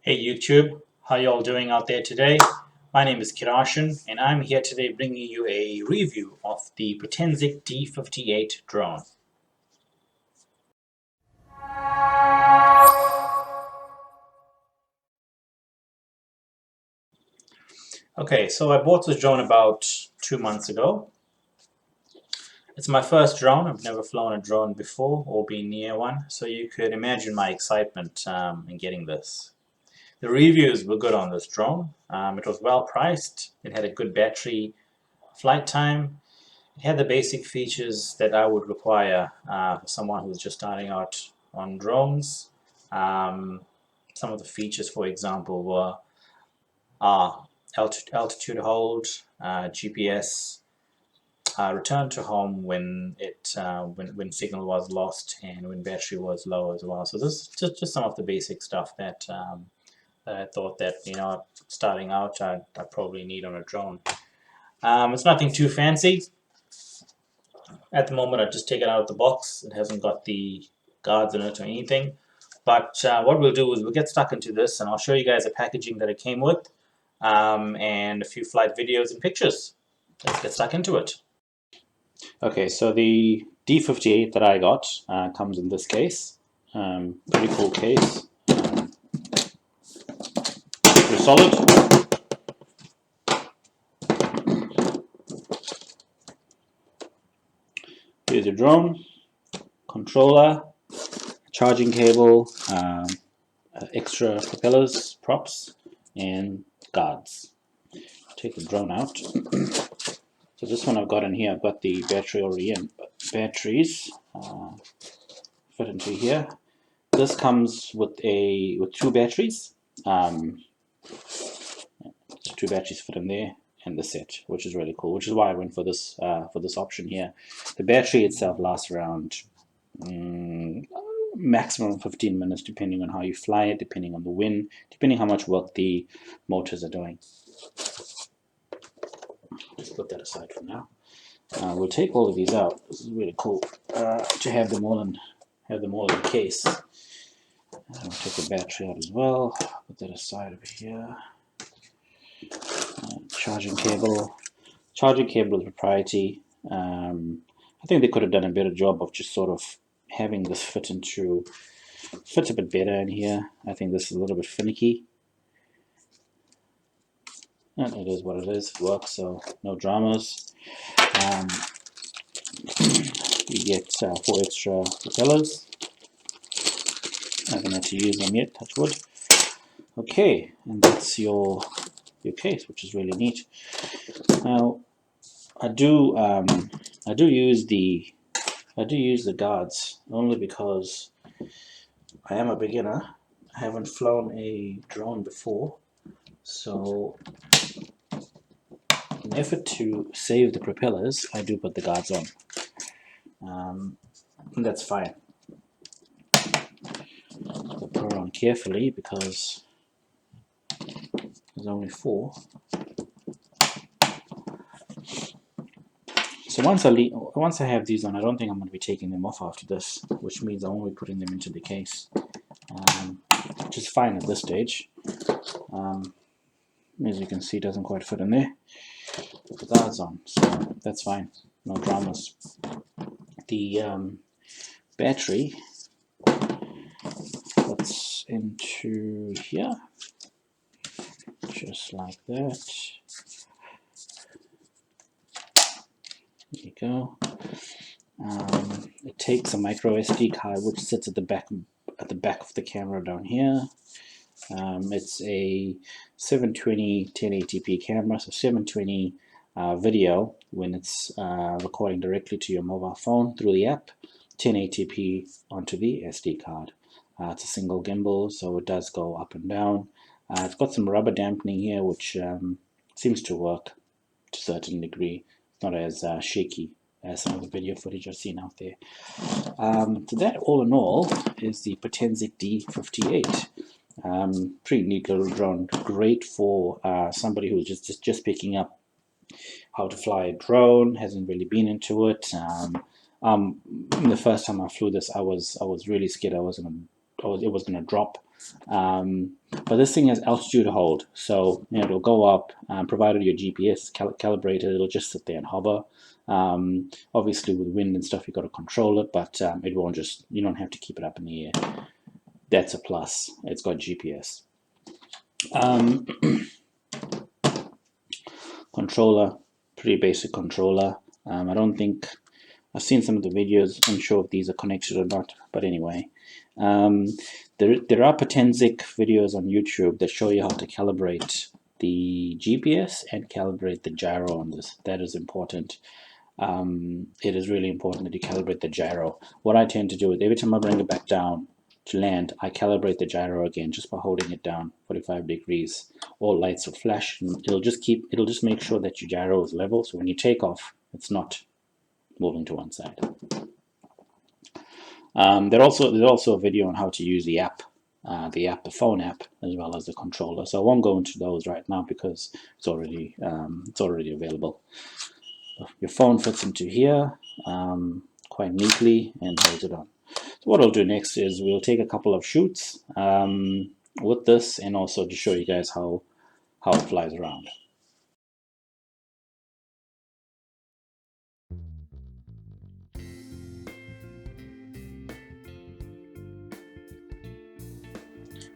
Hey YouTube, how you all doing out there today? My name is Kirashan and I'm here today bringing you a review of the Potensic D58 drone. Okay, so I bought this drone about 2 months ago. It's my first drone. I've never flown a drone before or been near one, so you could imagine my excitement in getting this. The reviews were good on this drone. It was well priced. It had a good battery flight time. It had the basic features that I would require for someone who's just starting out on drones. Some of the features, for example, were altitude hold, GPS, return to home when signal was lost and when battery was low as well. So this is just some of the basic stuff that I thought that starting out I'd probably need on a drone. It's nothing too fancy. At the moment, I just take it out of the box. It hasn't got the guards in it or anything. But what we'll do is we'll get stuck into this, and I'll show you guys the packaging that it came with, and a few flight videos and pictures. Let's get stuck into it. Okay, so the D58 that I got comes in this case. Pretty cool case. Pretty solid. Here's your drone, controller, charging cable, extra propellers, props, and guards. Take the drone out. So this one I've got in here, I've got the battery already in. But batteries fit into here. This comes with two batteries. Two batteries fit in there, and the set, which is really cool. Which is why I went for this option here. The battery itself lasts around maximum 15 minutes, depending on how you fly it, depending on the wind, depending how much work the motors are doing. Let's put that aside for now. We'll take all of these out. This is really cool to have them all in the case. We'll take the battery out as well. Put that aside over here. Charging cable. Charging cable is proprietary. I think they could have done a better job of just sort of having this fit a bit better in here. I think this is a little bit finicky. And it is what it is. It works, so no dramas. You get 4 extra propellers. I haven't had to use them yet, touch wood. Okay, and that's your case, which is really neat. Now, I do use the guards only because I am a beginner. I haven't flown a drone before, so in an effort to save the propellers, I do put the guards on. And that's fine. I'll put it on carefully because there's only 4. So once I have these on, I don't think I'm going to be taking them off after this, which means I'm only putting them into the case, which is fine at this stage. As you can see, it doesn't quite fit in there. Put the guards on, so that's fine. No dramas. The battery fits into here, just like that. There you go. It takes a micro SD card which sits at the back of the camera down here. It's a 720 1080p camera, so 720 video when it's recording directly to your mobile phone through the app, 1080p onto the SD card. It's a single gimbal, so it does go up and down. It's got some rubber dampening here, which seems to work to a certain degree. It's not as shaky as some of the video footage I've seen out there. So that, all in all, is the Potensic D58. Pretty neat little drone, great for somebody who's just picking up how to fly a drone, hasn't really been into it. The first time I flew this, I was really scared it was gonna drop. But this thing has altitude hold, so it'll go up, provided your GPS is calibrated, it'll just sit there and hover. Obviously with wind and stuff, you've got to control it, but it won't just, you don't have to keep it up in the air. That's a plus. It's got GPS. Controller, pretty basic controller. I don't think, I've seen some of the videos, unsure if these are connected or not, but anyway. There are Potensic videos on YouTube that show you how to calibrate the GPS and calibrate the gyro on this. That is important. It is really important that you calibrate the gyro. What I tend to do is every time I bring it back down to land, I calibrate the gyro again just by holding it down 45 degrees. All lights will flash, and it'll just make sure that your gyro is level, so when you take off, it's not moving to one side. There's also a video on how to use the app, the phone app, as well as the controller. So I won't go into those right now because it's already available. Your phone fits into here quite neatly and holds it on. So what I'll do next is we'll take a couple of shoots with this, and also to show you guys how it flies around.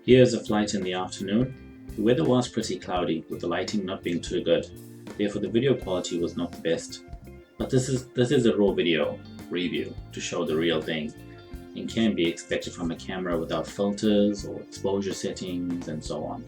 Here's a flight in the afternoon. The weather was pretty cloudy, with the lighting not being too good. Therefore the video quality was not the best. But this is a raw video review to show the real thing, and can be expected from a camera without filters or exposure settings and so on.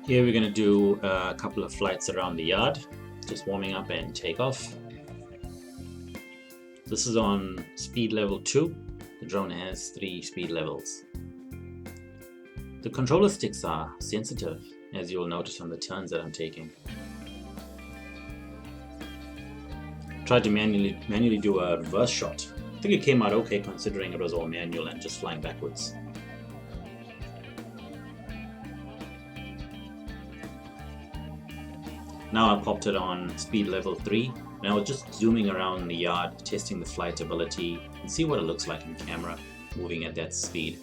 Here we're going to do a couple of flights around the yard, just warming up and take off. This is on speed level 2. The drone has 3 speed levels. The controller sticks are sensitive, as you will notice on the turns that I'm taking. Tried to manually do a reverse shot. I think it came out okay considering it was all manual and just flying backwards. Now I popped it on speed level 3, and I was just zooming around the yard, testing the flight ability, and see what it looks like in camera, moving at that speed,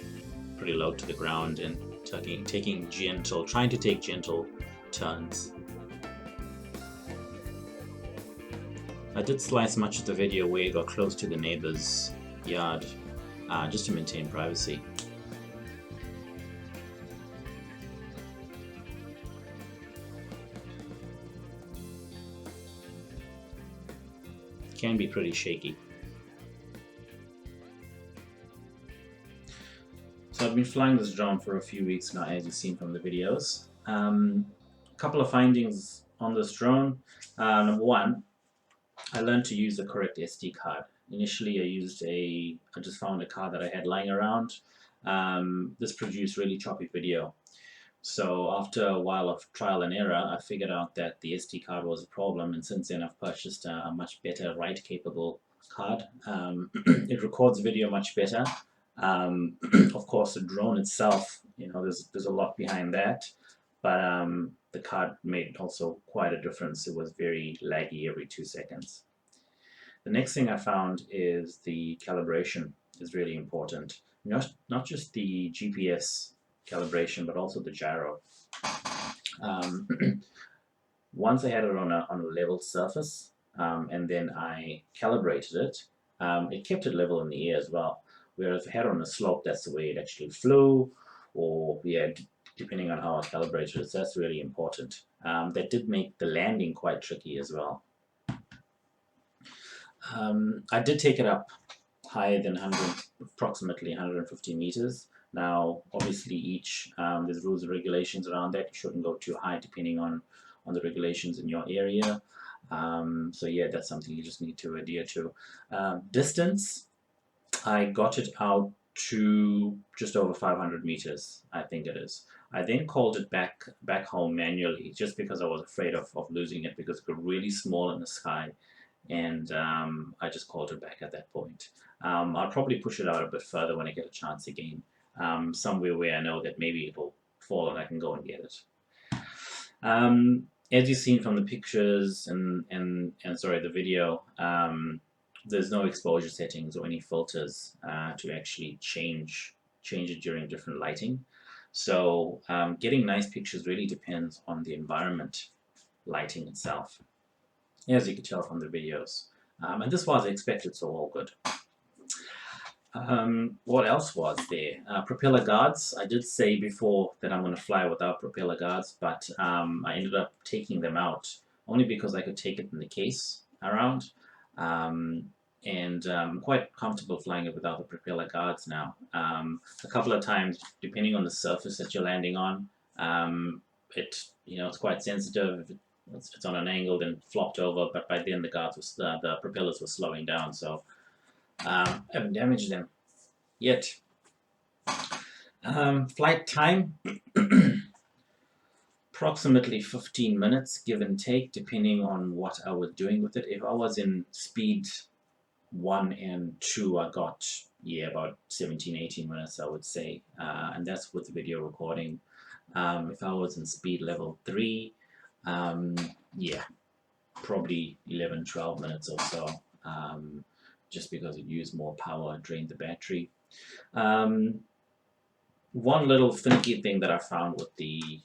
pretty low to the ground, and trying to take gentle turns. I did slice much of the video where it got close to the neighbor's yard, just to maintain privacy. Can be pretty shaky. So I've been flying this drone for a few weeks now, as you've seen from the videos. A couple of findings on this drone. Number one, I learned to use the correct SD card. Initially I just found a card that I had lying around. This produced really choppy video. So after a while of trial and error, I figured out that the SD card was a problem, and since then I've purchased a much better write-capable card. It records video much better. Of course, the drone itself, there's a lot behind that, but the card made also quite a difference. It was very laggy every 2 seconds. The next thing I found is the calibration is really important. Not just the GPS calibration, but also the gyro. Once I had it on a level surface, and then I calibrated it, it kept it level in the air as well. Whereas if I had it on a slope, that's the way it actually flew, or depending on how I calibrated it. So that's really important. That did make the landing quite tricky as well. I did take it up higher than approximately 150 meters. Now, obviously, there's rules and regulations around that. You shouldn't go too high, depending on the regulations in your area. So yeah, that's something you just need to adhere to. Distance, I got it out to just over 500 meters, I think it is. I then called it back home manually, just because I was afraid of losing it, because it got really small in the sky, and I just called it back at that point. I'll probably push it out a bit further when I get a chance again, somewhere where I know that maybe it'll fall and I can go and get it. As you've seen from the pictures and sorry, the video, there's no exposure settings or any filters to actually change it during different lighting. So getting nice pictures really depends on the environment lighting itself, as you can tell from the videos. And this was expected, so all good. What else was there? Propeller guards. I did say before that I'm going to fly without propeller guards, but I ended up taking them out only because I could take it in the case around. And I'm quite comfortable flying it without the propeller guards now. A couple of times, depending on the surface that you're landing on, it's quite sensitive. If it's on an angle, then flopped over. But by then the propellers were slowing down, so I haven't damaged them yet. Flight time, approximately 15 minutes, give and take, depending on what I was doing with it. If I was in speed 1 and 2, I got, about 17, 18 minutes, I would say. And that's with video recording. If I was in speed level 3, probably 11, 12 minutes or so. Just because it used more power, drained the battery. One little finicky thing that I found with the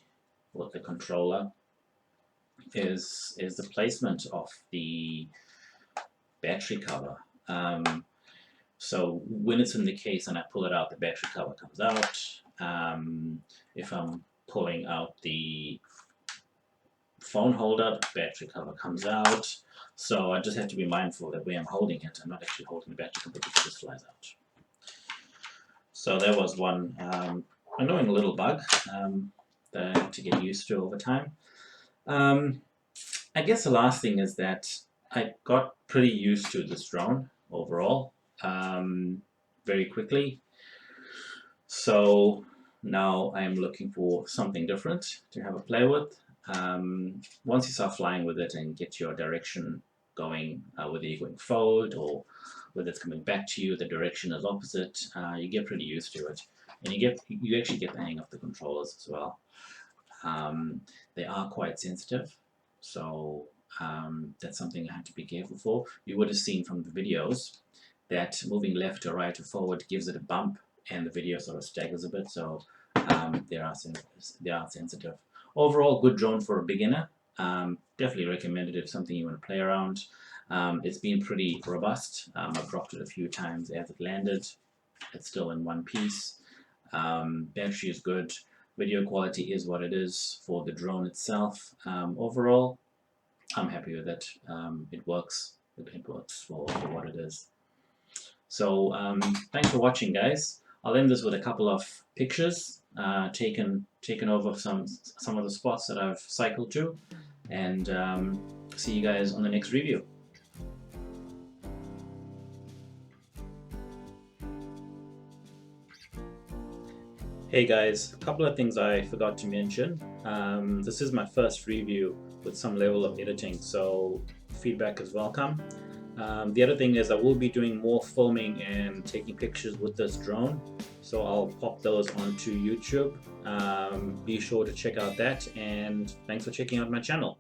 controller is the placement of the battery cover. So when it's in the case and I pull it out, the battery cover comes out. If I'm pulling out the phone holder, the battery cover comes out. So I just have to be mindful that when I'm holding it, I'm not actually holding the battery cover, it just flies out. So that was one annoying little bug that I had to get used to over time. I guess the last thing is that I got pretty used to this drone overall very quickly. So now I'm looking for something different to have a play with. Once you start flying with it and get your direction going, whether you're going forward or whether it's coming back to you, the direction is opposite, you get pretty used to it. And you actually get the hang of the controllers as well. They are quite sensitive, so that's something I have to be careful for. You would have seen from the videos that moving left or right or forward gives it a bump, and the video sort of staggers a bit, so they are sensitive. Overall, good drone for a beginner. Definitely recommended if something you want to play around. It's been pretty robust. I've dropped it a few times as it landed. It's still in one piece. Battery is good. Video quality is what it is for the drone itself. Overall, I'm happy with it. It works. It works for what it is. So thanks for watching, guys. I'll end this with a couple of pictures taken over some of the spots that I've cycled to, and see you guys on the next review. Hey guys, a couple of things I forgot to mention. This is my first review with some level of editing, so feedback is welcome. The other thing is I will be doing more filming and taking pictures with this drone, so I'll pop those onto YouTube. Be sure to check out that, and thanks for checking out my channel.